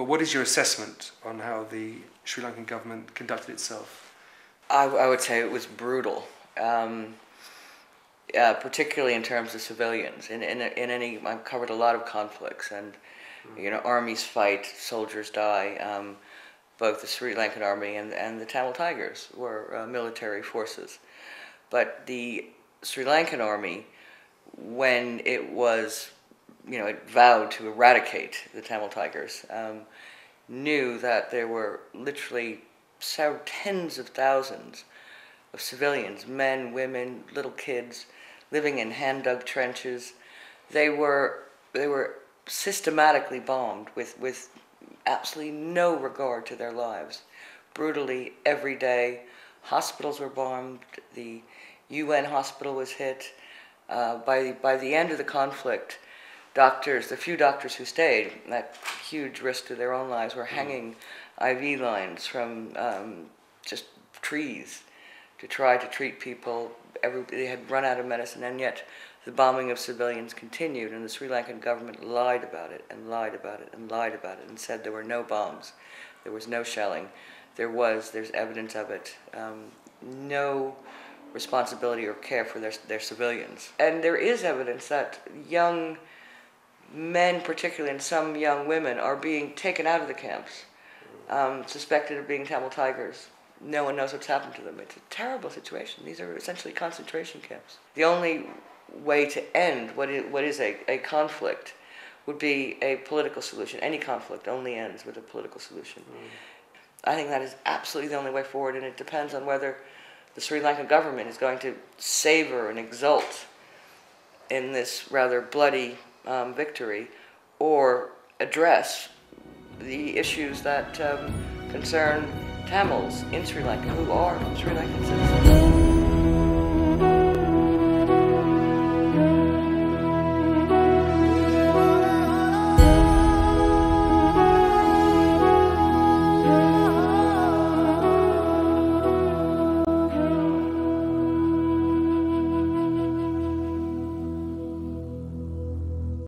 what is your assessment on how the Sri Lankan government conducted itself? I would say it was brutal, particularly in terms of civilians. I've covered a lot of conflicts, and armies fight, soldiers die. Both the Sri Lankan army and the Tamil Tigers were military forces. But the Sri Lankan army, when it was, it vowed to eradicate the Tamil Tigers, knew that there were literally several tens of thousands of civilians, men, women, little kids, living in hand-dug trenches. They were systematically bombed with absolutely no regard to their lives. Brutally, every day. Hospitals were bombed. The UN hospital was hit. By the end of the conflict, the few doctors who stayed, at huge risk to their own lives, were hanging IV lines from just trees to try to treat people. They had run out of medicine, and yet the bombing of civilians continued, and the Sri Lankan government lied about it and lied about it and lied about it and said there were no bombs, there was no shelling. There's evidence of it. No responsibility or care for their civilians. And there is evidence that young men, particularly, and some young women, are being taken out of the camps, suspected of being Tamil Tigers. No one knows what's happened to them. It's a terrible situation. These are essentially concentration camps. The only way to end what is a conflict would be a political solution. Any conflict only ends with a political solution. I think that is absolutely the only way forward, and it depends on whether the Sri Lankan government is going to savor and exult in this rather bloody victory, or address the issues that concern Tamils in Sri Lanka who are Sri Lankan citizens.